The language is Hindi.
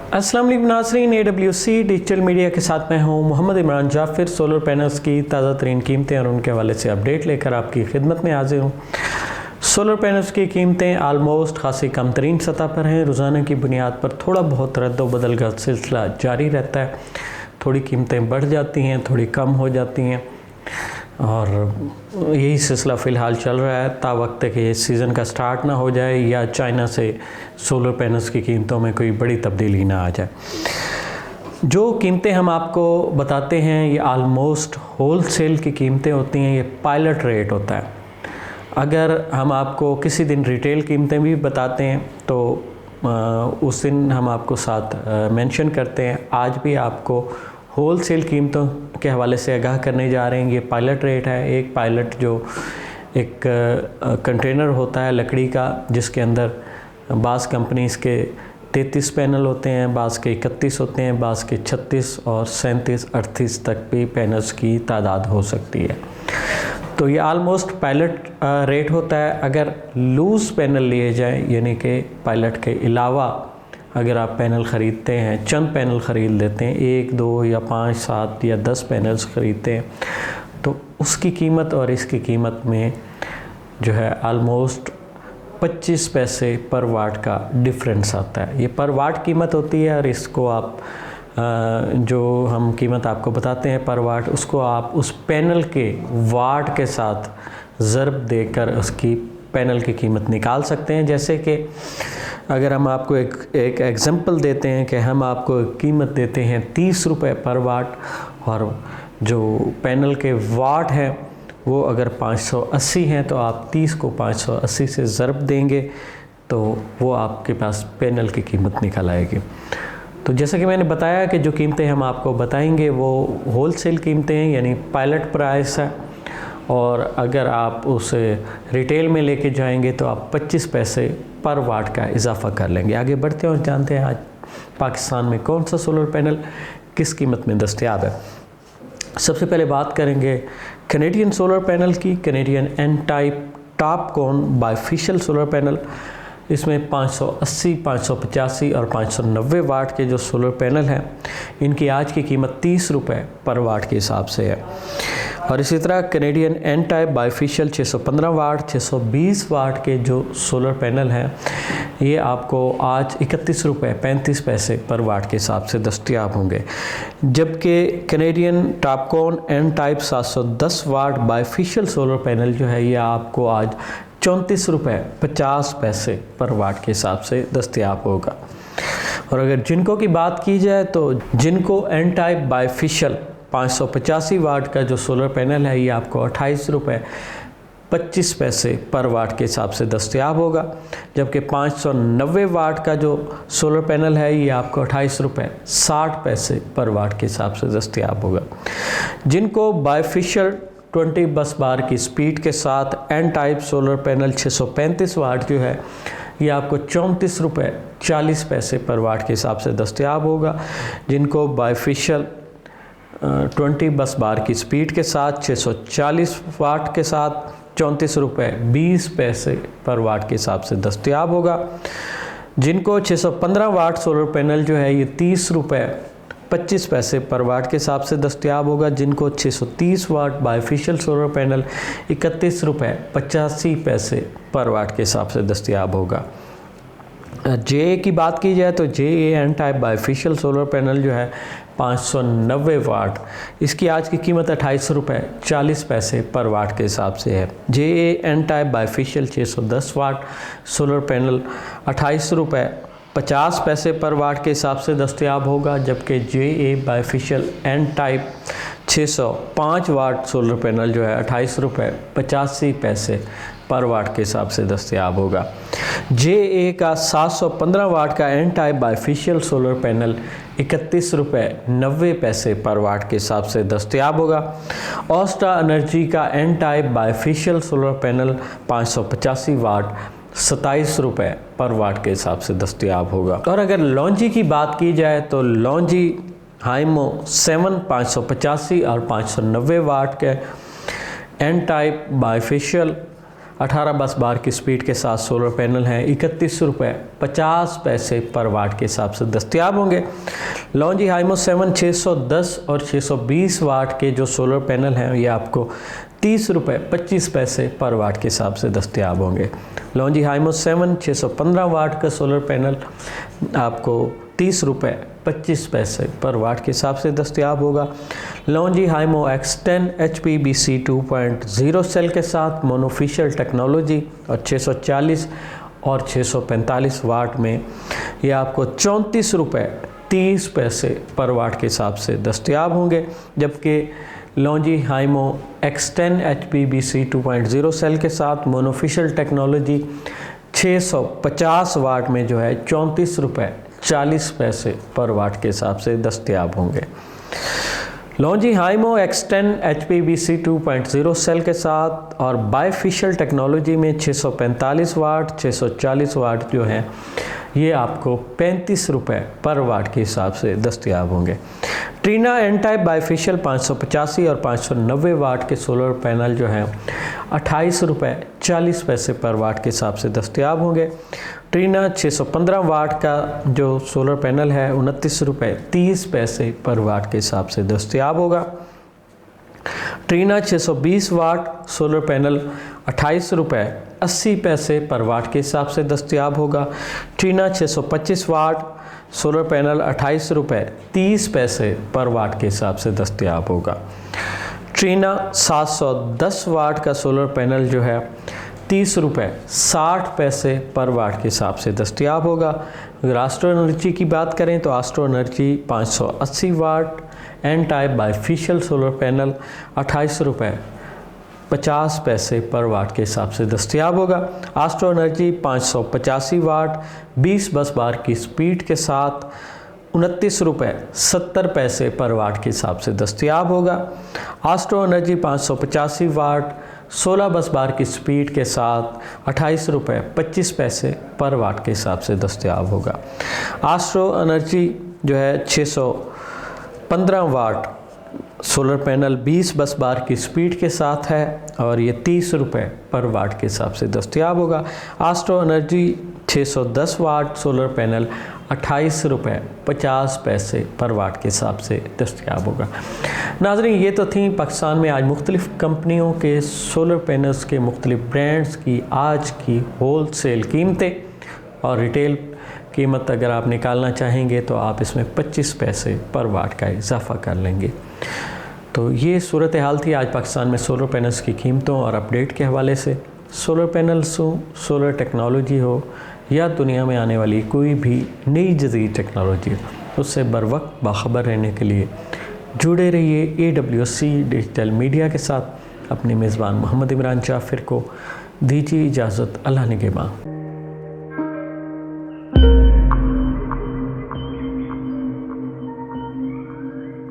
अस्सलाम वालेकुम नाज़रीन, AWC डिजिटल मीडिया के साथ मैं हूं मोहम्मद इमरान जाफिर। सोलर पैनल्स की ताज़ा तरीन कीमतें और उनके हवाले से अपडेट लेकर आपकी खिदमत में हाजिर हूं। सोलर पैनल्स की कीमतें आलमोस्ट खासी कम तरीन सतह पर हैं। रोज़ाना की बुनियाद पर थोड़ा बहुत रद्द-व-बदल का सिलसिला जारी रहता है। थोड़ी कीमतें बढ़ जाती हैं, थोड़ी कम हो जाती हैं और यही सिलसिला फ़िलहाल चल रहा है तावक्त कि ये सीज़न का स्टार्ट ना हो जाए या चाइना से सोलर पैनल्स की कीमतों में कोई बड़ी तब्दीली ना आ जाए। जो कीमतें हम आपको बताते हैं ये आलमोस्ट होल सेल की कीमतें होती हैं, ये पायलट रेट होता है। अगर हम आपको किसी दिन रिटेल कीमतें भी बताते हैं तो उस दिन हम आपको साथ मेंशन करते हैं। आज भी आपको होल सेल कीमतों के हवाले से आगाह करने जा रहे हैं। ये पायलट रेट है। एक पायलट जो एक कंटेनर होता है लकड़ी का, जिसके अंदर बाज़ कंपनीज़ के 33 पैनल होते हैं, बाज़ के 31 होते हैं, बाज़ के 36 और 37, 38 तक भी पैनल्स की तादाद हो सकती है। तो ये आलमोस्ट पायलट रेट होता है। अगर लूज़ पैनल लिए जाएँ, यानी कि पायलट के अलावा अगर आप पैनल ख़रीदते हैं, चंद पैनल ख़रीद लेते हैं, 1, 2 या 5, 7 या 10 पैनल्स ख़रीदते हैं, तो उसकी कीमत और इसकी कीमत में जो है आलमोस्ट 25 पैसे पर वाट का डिफरेंस आता है। ये पर वाट कीमत होती है और इसको आप जो हम कीमत आपको बताते हैं पर वाट, उसको आप उस पैनल के वाट के साथ ज़रब देकर उसकी पैनल की कीमत निकाल सकते हैं। जैसे कि अगर हम आपको एक एग्जांपल देते हैं कि हम आपको कीमत देते हैं 30 रुपये पर वाट और जो पैनल के वाट हैं वो अगर 580 हैं तो आप 30 को 580 से ज़रब देंगे तो वो आपके पास पैनल की कीमत निकल आएगी। तो जैसा कि मैंने बताया कि जो कीमतें हम आपको बताएंगे वो होल सेल कीमतें हैं, यानी पायलट प्राइस है। और अगर आप उसे रिटेल में लेके जाएंगे तो आप 25 पैसे पर वाट का इजाफा कर लेंगे। आगे बढ़ते हैं और जानते हैं आज पाकिस्तान में कौन सा सोलर पैनल किस कीमत में दस्तयाब है। सबसे पहले बात करेंगे कैनेडियन सोलर पैनल की। Canadian N type TOPCon bifacial solar panel, इसमें 580, 585 और 590 वाट के जो सोलर पैनल हैं इनकी आज की कीमत 30 रुपये पर वाट के हिसाब से है। और इसी तरह कैनेडियन एन टाइप बाइफेशियल 615 वाट, 620 वाट के जो सोलर पैनल हैं ये आपको आज 31 रुपये 35 पैसे पर वाट के हिसाब से दस्तयाब होंगे। जबकि कैनेडियन टॉपकॉन एन टाइप 710 वाट बाइफेशियल सोलर पैनल जो है ये आपको आज 34 रुपये 50 पैसे पर वाट के हिसाब से दस्तयाब होगा। और अगर जिनको की बात की जाए तो जिनको एन टाइप बाइफेशियल 585 वाट का जो सोलर पैनल है ये आपको 28 रुपये 25 पैसे पर वाट के हिसाब से दस्तयाब होगा। जबकि 590 वाट का जो सोलर पैनल है ये आपको 28 रुपये 60 पैसे पर वाट के हिसाब से दस्तयाब होगा। जिनको बाइफेशियल 20 बस बार की स्पीड के साथ एन टाइप सोलर पैनल 635 वाट जो है ये आपको 34 रुपये 40 पैसे पर वाट के हिसाब से दस्तयाब होगा। जिनको बाइफेशियल 20 बस बार की स्पीड के साथ 640 वाट के साथ 34 रुपये 20 पैसे पर वाट के हिसाब से दस्तयाब होगा। जिनको 615 वाट सोलर पैनल जो है ये 30 रुपये 25 पैसे पर वाट के हिसाब से दस्तयाब होगा। जिनको 630 वाट बाइफेशियल सोलर पैनल 31 रुपये 85 पैसे पर वाट के हिसाब से दस्तयाब होगा। जे की बात की जाए तो J N type bifacial solar panel जो है 590 वाट, इसकी आज की कीमत 28 रुपये 40 पैसे पर वाट के हिसाब से है। J N type bifacial 610 watt solar panel 28 रुपये 50 पैसे पर वाट के हिसाब से दस्तयाब होगा। जबकि जे bifacial N type 605 watt solar panel जो है 28 रुपये 85 पैसे पर वाट के हिसाब से दस्तयाब होगा। जे का 715 वाट का N type bifacial solar panel 31 रुपये 90 पैसे पर वाट के हिसाब से दस्तयाब होगा। ऑस्टा एनर्जी का N type bifacial solar panel 585 watt 27 रुपये पर वाट के हिसाब से दस्तयाब होगा। और अगर लॉन्जी की बात की जाए तो लॉन्जी हाइमो 7 585 और 590 वाट के एन टाइप बाइफेशियल 18 बस बार की स्पीड के साथ सोलर पैनल हैं 31.50 पर वाट के हिसाब से दस्तयाब होंगे। लॉन्जी हाइमो 7 610 और 620 वाट के जो सोलर पैनल हैं ये आपको 30.25 पर वाट के हिसाब से दस्तयाब होंगे। लॉन्जी हाइमो 7 615 वाट का सोलर पैनल आपको 30.25 पर वाट के हिसाब से दस्तयाब होगा। लॉन्जी हाइमो X10 HPBC 2.0 सेल के साथ मोनोफिशियल टेक्नोलॉजी और 640 और 645 वाट में ये आपको 34.30 पर वाट के हिसाब से दस्तयाब होंगे। जबकि लॉन्जी हाइमो X10 HPBC 2.0 सेल के साथ मोनोफिशियल टेक्नोलॉजी 650 वाट में जो है 34.40 पर वाट के हिसाब से दस्तयाब होंगे। लॉन्जी हाइमो X10 HPBC 2.0 सेल के साथ और बायफिशियल टेक्नोलॉजी में 645 वाट 640 वाट जो है ये आपको 35 रुपये पर वाट के हिसाब से दस्तयाब होंगे। ट्रीना एन टाइप बायफिशियल 585 और 590 वाट के सोलर पैनल जो हैं 28.40 पर वाट के हिसाब से दस्तयाब होंगे। ट्रीना 615 वाट का जो सोलर पैनल है 29.30 पर वाट के हिसाब से दस्तयाब होगा। ट्रीना 620 वाट सोलर पैनल 28.80 पर वाट के हिसाब से दस्तयाब होगा। ट्रीना 625 वाट सोलर पैनल 28.30 पर वाट के हिसाब से दस्तयाब होगा। ट्रीना 710 वाट का सोलर पैनल जो है 30.60 पर वाट के हिसाब से दस्तयाब होगा। अगर एस्ट्रो एनर्जी की बात करें तो astro energy 580 what an type bifacial solar panel 28.50 पर वाट के हिसाब से दस्तयाब होगा। एस्ट्रो एनर्जी 585 वाट 20 बस बार की स्पीड के साथ 29.70 पर वाट के हिसाब से दस्तयाब होगा। एस्ट्रो एनर्जी 585 वाट 16 बस बार की स्पीड के साथ 28.25 पर वाट के हिसाब से दस्तयाब होगा। एस्ट्रो एनर्जी जो है 615 वाट सोलर पैनल 20 बस बार की स्पीड के साथ है और ये 30 रुपये पर वाट के हिसाब से दस्तयाब होगा। Astro energy 610 watt solar panel 28.50 पर वाट के हिसाब से दस्तयाब होगा। नाज़रीन, ये तो थी पाकिस्तान में आज मुख्तलिफ़ कंपनियों के सोलर पैनल्स के मुख्तलिफ़ ब्रांड्स की आज की होल सेल कीमतें और रिटेल कीमत अगर आप निकालना चाहेंगे तो आप इसमें 25 पैसे पर वाट का इजाफ़ा कर लेंगे। तो ये सूरत हाल थी आज पाकिस्तान में सोलर पैनल्स की कीमतों और अपडेट के हवाले से। सोलर पैनल्स हो, सोलर टेक्नोलॉजी हो या दुनिया में आने वाली कोई भी नई जदीद टेक्नोलॉजी हो, उससे बर वक्त बाखबर रहने के लिए जुड़े रहिए AWC डिजिटल मीडिया के साथ। अपने मेज़बान मोहम्मद इमरान जाफ़िर को दीजिए इजाज़त। अल्लाह निगहबान।